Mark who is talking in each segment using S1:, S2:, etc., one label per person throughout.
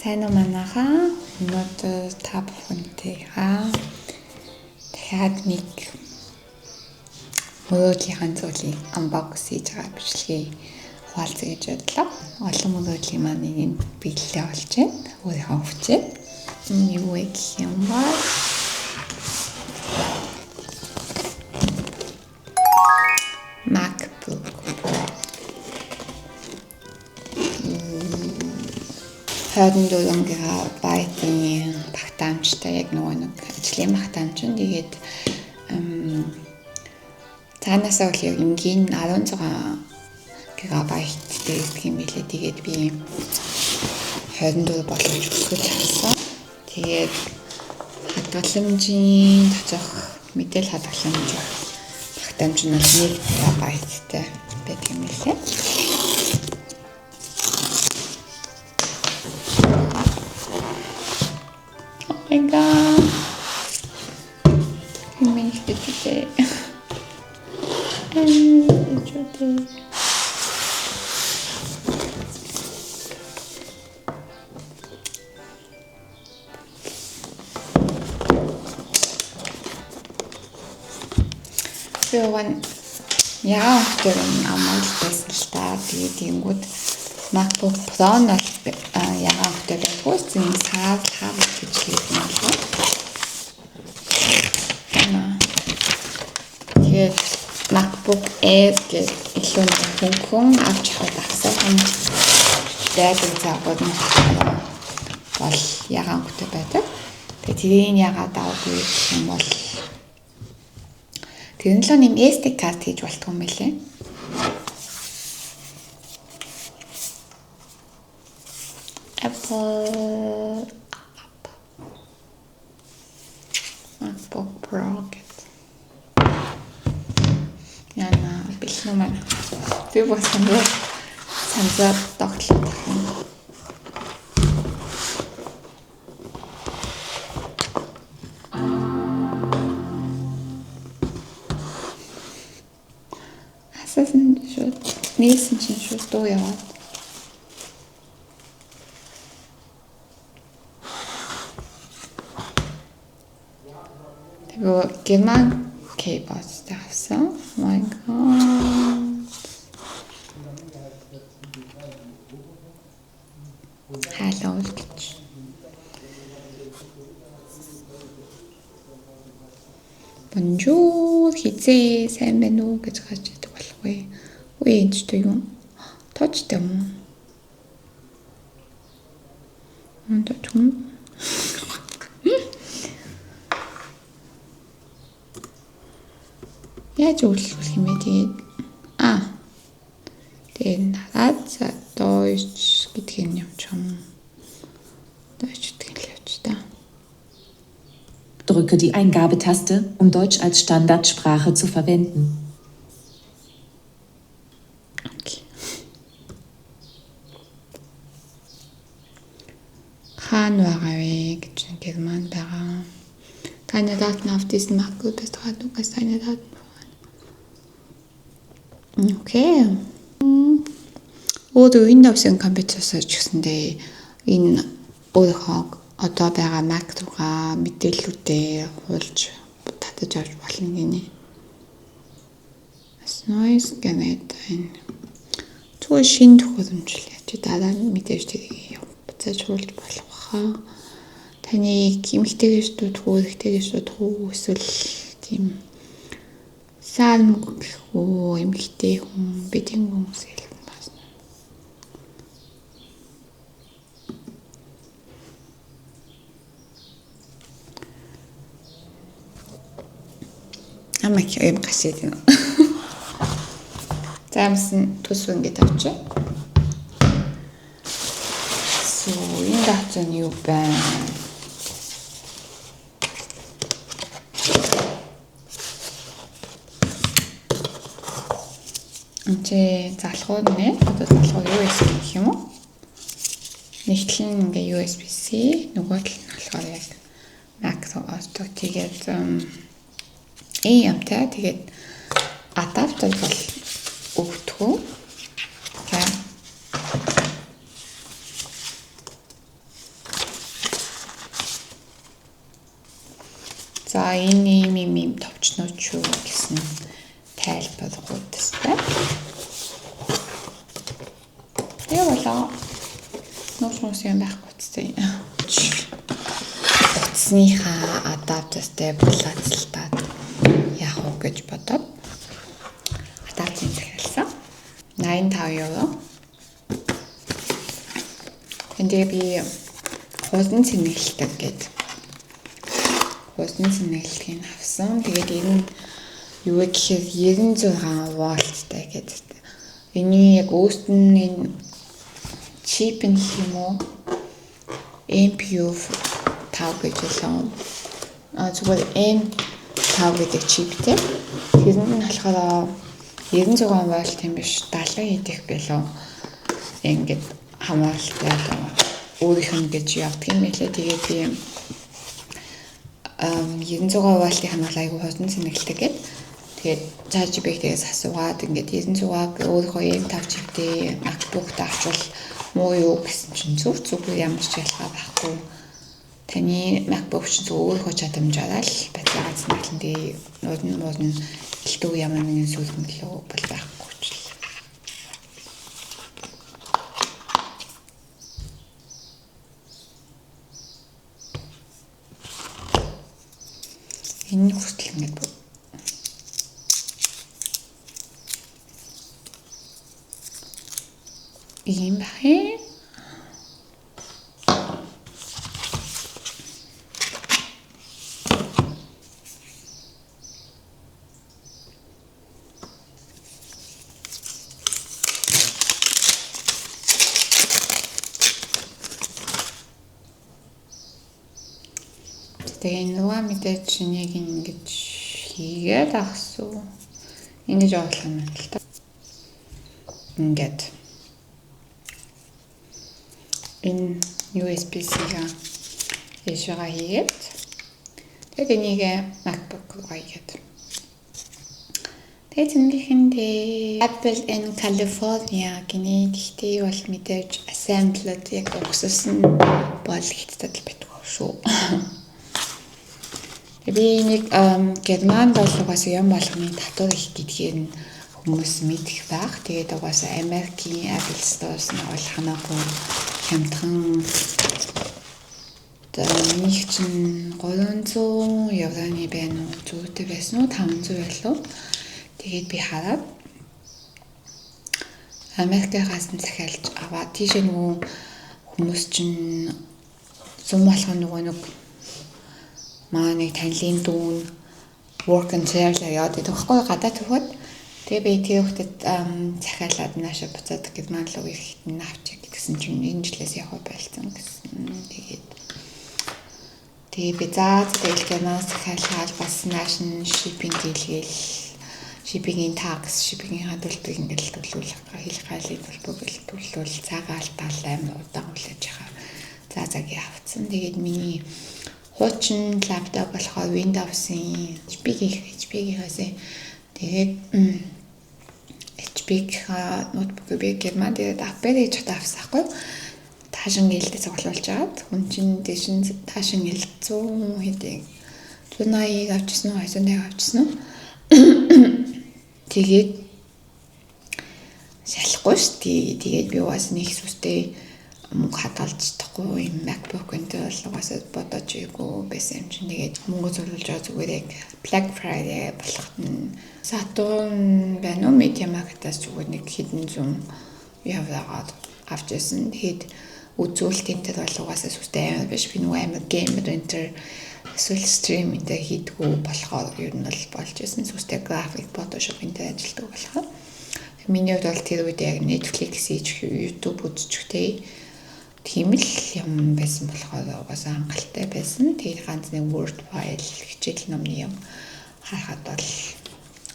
S1: Сайн уу манайхаа. Өнөөдөр та бүхэнтэйгээ дахиад нэг мөрөөдлийн зүйлийг unbox хийж байгаа бичлэгийг хуваалцъя гэж бодлоо. Олон мөрөөдлийн маань нэг нь биелэлээ болж байна. Өөрийнхөө өвчөө. Юу вэ гэх юм бол MacBook Pro. 24 GB-ийн багтаамжтай яг нэг ажлын багтаамж нь тэгээд цаанаасаа бол яг энгийн 16 GB-тэй гэх юм билээ. Тэгээд би 24 болгож өгөхөд хасан. Тэгээд хадгаламжийн тоцох мэдээлэл хадгаламж багтаамж нь 1 GB-тэй байдаг юм билээ. Oh my god. Юм ихтэй today. Яа, тэр амал байсан л та. Тэгээд ингүүд MacBook Pro нь яагаад хөтэй байггүй зин сав гэж хэлсэн юм байна. Тэгээд MacBook Air гэж илүү нэг хүн авч явах гэсэн дайдаг заавал бол яагаад хөтэй байдаг. Тэгээд тэрийг яагаад авахгүй гэх юм бол тэр нь л нэм SD card хийж болтгоо юм билээ. Apple MacBook Pro гэдэг. Яна бэлэн маань. Тэр бас санзаад тоглох юм. Асасан шүү. Нийсэн чинь шүү дуу яваад. Тэгээд герман keyboard тавьсан. Oh my god. Hello гэж. Bonjour, хизээ сайн байна уу гэж хаж идэг болохгүй. Үгүй энэ ч юм. Точтой юм. Точгүй. Яаж үйлчлэх юм бэ тэгээд тэгээд нараад Deutsch гэдэг юм юм. Deutsch гэдэг л явж та.
S2: Drücke die Eingabetaste, um Deutsch als Standardsprache zu verwenden.
S1: Okay. Hanware гэж герман байгаа. Keine Daten auf diesen MacBook bestrahlung, du kannst deine Daten. Okay. Өөр Windows-ын компьютерсаар ч гэсэндээ энэ өөрийнхөө одоо байгаа Mac руугаа мэдээллүүдээ хуулж татаж авч болно гинэ. Noise Generator. Зүгээр шинэ төхөөрөмжл яаж дараа мэдээж тэрийг буцааж хуулж болох хаа. Таны эмэгтэйгээс дүү эрэгтэйгээс дүү эсвэл тийм саалм гэхүү эмэгтэй хүн бидний хүмүүс хэлсэн байна. Амак юм гашид юм. Замсан төсвөн гэдэг авчаа. Энэ датсан юу байна? Энд залхуу нэ одоо залхуу USB гэх юм уу? Нэгтлэн ингээ USB-C нөгөө тал нь болохоор яг Mac руу тэгээд ямтай тэгээд адаптер бол өгдөгөө. За энэ юм товчнууд шүү гэсэн тайлбарууд тест. Тэгээ болоо. Нуус юм байхгүй тест. Утасныхаа адаптертэй булаацалтаад яах вэ гэж бодоод адаптер захиалсан. 85 евро. Энд би хуудан цэнгэлдэг гэдэг. Хуудан цэнгэлтийг авсан. Тэгээд энэ юу гэхээр 96 вольттай гэдэг. Эний яг өөрт нь энэ чип нь юм уу? MPU 5 гэж хэлсэн. Зүгээр M5 гэдэг чиптэй. Тэр нь болохоор 96 вольт юм биш 70 идэх гэлөө. Ингээд хамаалтай өөрийнх нь гэж явдаг юм билээ. Тэгээд би 96 вольтын хамаал айгу хуудан цэнгэлдэг гэдэг. Тэгээд ChatGPT-ээс асуугаад ингээд 96-г өөрийнхөө M5 чиптэй MacBook-т авчвал муу юу гэсэн чинь зүгээр ямар ч ялгаа байхгүй. Таны MacBook чинь өөрийнхөө чадамжаараа л баталгаа зэмлэндээ нууд нь илтүү ямар нэгэн сүлмэлөө бол байхгүй ч л. Энэ хүртэл ингээд ийм бахи. Тэгээ нөгөө мэдээж яг ингэж хийгээд ахсуу. Ингэж явуулах юм л та. Ингээд энэ USB-C-га яшгаа хийгээд тэгээд энийг MacBook руу хийгээд. Тэгээд зингэхэндээ Apple in California гинэ гэхдээ бол мэдээж assembly-д яг өгсөсөн бол хятадд битгүү шүү. Би нэг герман болоогоос юм болгоны татвар их гэдгээр нь хүмүүс мэдэх байх. Тэгээд угаасаа Америкийн Apple Store-с нь бол хамаагүй хямдхан нэг чинь 300 евроны байна уу зүйтэй байсан уу 500 байлуу. Тэгээд би хараад Америкээс нь захиалж аваад тийш нөгөө хүмүүс чинь зам болгоно нөгөө нэг маа нэг танилын дүүн work and travel яваад байдаг байхгүй гадаад төгөөд тэгээ би тэр хүүхдэд захиалаад наашаа буцаад герман руу ирэхэд нь авчих гэсэн чинь энэ жилээс явах байлцсан гэсэн. Тэгээ би тэгэл герман захиалаад бас нааш нь shipping дийлгээл shipping-ийн tax, shipping-ийн хадгалбарыг ингээд төлөвлөх хэлэх гайлын төлбөрийг төлөвлөл цагаалтал амар удаан хүлээж байгаа. Загийн авцсан. Тэгээд миний хуучин лаптоп болохоор Windows-ийн HP-гийнхээс тэгээд HP-ийн ноутбук би герман дээр Apple гэж авсаахгүй. Таашин гэлдээ цуглуулж агаад хүн чинь дэшин таашин гэл 100 хэдийг 180-ыг авчихсан уу 280-ыг авчихсан уу. Тэгээд шалахгүй шүү дээ. Тэгээд би бас нэг сүстэй мөнгө хадгалж чадахгүй юм MacBook энэ бол угаасаа бодож ийгүү байсан юм чинь тэгээд мөнгө зөвлөж байгаа зүгээр яг Black Friday болоход нь Saturn байна уу Media Market-аас зүгээр нэг хэдэн зуун яваад авч ирсэн. Тэгээд үзүүлэлт энэ төр бол угаасаа сүстэй амар биш би нөгөө амар gamer enter эсвэл stream энэ хийдгүү болохоор ер нь бол болж ирсэн. Сүстэй graphic Photoshop энэ ажилтдаг болохоор миний хувьд бол тэр үед яг Netflix хийж YouTube үзчихтэй тийм л юм байсан болохоор угаасаа хангалттай байсан. Тэгээд ганц нэг Word file хичээл номны юм харахад бол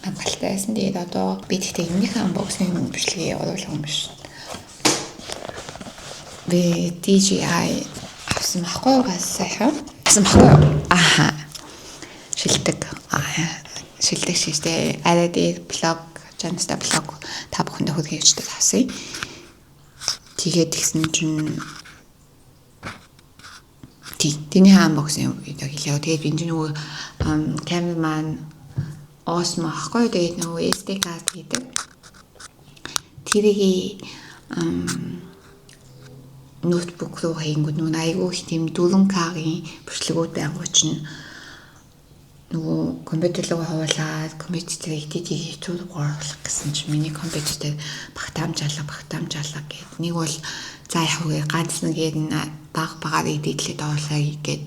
S1: хангалттай байсан. Тэгээд одоо би тэгтээ энэхээ unboxing бичлэгээ оруулах юм биш. Би DJI авсан байхгүй угаасаа авсан байхгүй. Аха. Шилдэг шиштэй арай дээр блог жанста блог та бүхэндээ хүргэж авсан. Тэгээд тэгсэн чинь тэний unboxing video хийлээ. Тэгээд би нөгөө камер маань Osmo ахгүй. Тэгээд нөгөө SD card гэдэг. Тэрийг ноутбук руу хийнгүүд нөгөө айгүй их тийм 4K-ийн бичлэгүүд байгуу чинь нөгөө компьютер руу хавуулаад компьютер эдитийг YouTube оруулах гэсэн чинь миний компьютер багтаамжаалга гэд. Нэг бол за яг ганц нэгээр нь баг багаар эдитлээд оруулаа гэгээд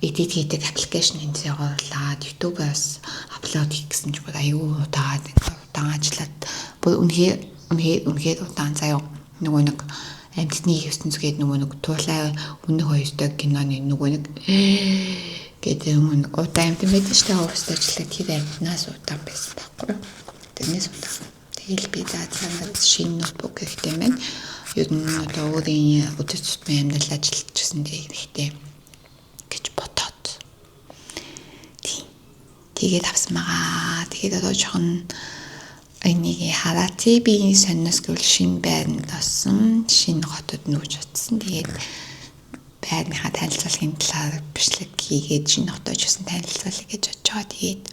S1: эдит хийдэг аппликейшн энэ оруулаад YouTube-аас апплод хийх гэсэн чинь бүр аюу удаад удаан ажиллаад бүр үнэхээр удаан заяа нөгөө нэг амьтны ертөнцгээд нөгөө нэг туулай өмнөх хоёртой киноны нөгөө нэг гэдэг юм удаан амьтан байдаг шүү дээ оффист ажиллаад тэр амьтнаас удаан байсан байхгүй. Тэрнээс удаан. Тэгэл би заацаад шинэ ноутбук хэрэгтэй байна. Ер нь одоо өөрийн өдөр тутмын амьдрал ажиллаж гэсэн хэрэгтэй гэж бодоод. Тэгээд авсан байгаа. Тэгээд одоо жоохон энийг хараад би сонноос гэвэл шинэ байранд осон, шинэ хотод нүүж очсон. Тэгээд байрныхаа танилцуулгын талаар бичлэг хийгээд шинэ хотод очсон танилцуулъя гэж бодож байгаа. Тэгээд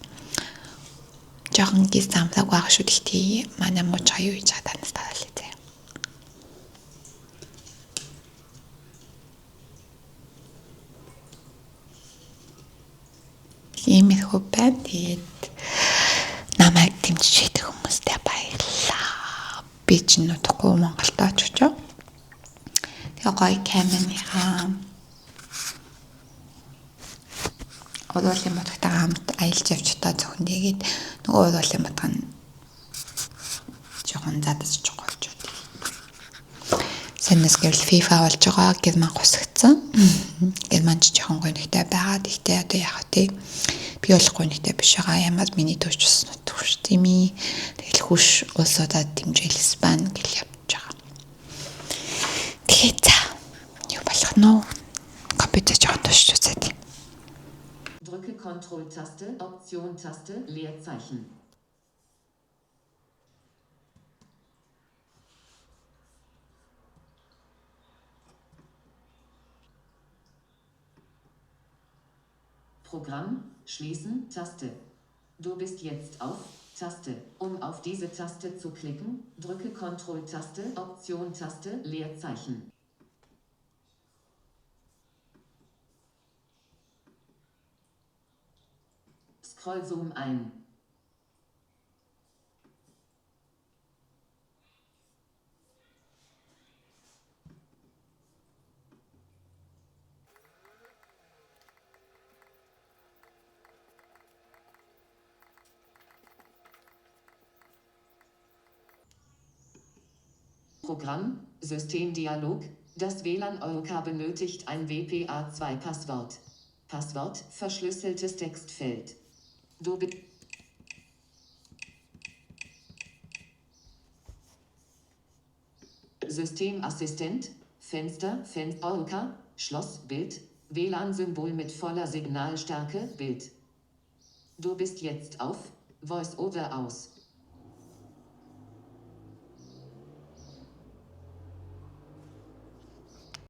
S1: жоохон гис замлаг байгаа шүү дээ. Манай мууч аюу хийж байгаа танаас таалаа заяа. Иймэрхүү байна. Тэгээд намайг дэмжиж идэх хүмүүстэй баярлалаа. Би ч нутахгүй Монголд очиж. Тэгээ гоё камерныхаа Уралын модтойгоо хамт аялж явж та зөвхөн тэгээд нөгөө Уралын модг нь жоохон задаж болж байна. Сэнэс гэвэл FIFA болж байгаа Герман гусагдсан. Германч жоохон гонхтой байгаа. Тэгтээ одоо яах вэ? Би бол гонхтой биш байгаа. Ямар миний төвч ус нутгш тийм ээ. Тэгэл хүш улсуудад дэмжээл Испани гэл явж байгаа. Тэгээд юу болох нь компьютер жоохон тушч үзээд.
S2: Drücke Ctrl-Taste, Option-Taste, Leerzeichen. Programm, schließen, Taste. Du bist jetzt auf Taste. Um auf diese Taste zu klicken, drücke Ctrl-Taste, Option-Taste, Leerzeichen. Scrollzoom ein. Programm, Systemdialog, das WLAN Europa benötigt ein WPA2-Passwort. Passwort, verschlüsseltes Textfeld. Systemassistent, Fenster, Europa, Schloss, Bild, WLAN-Symbol mit voller Signalstärke, Bild. Du bist jetzt auf Voice-over aus.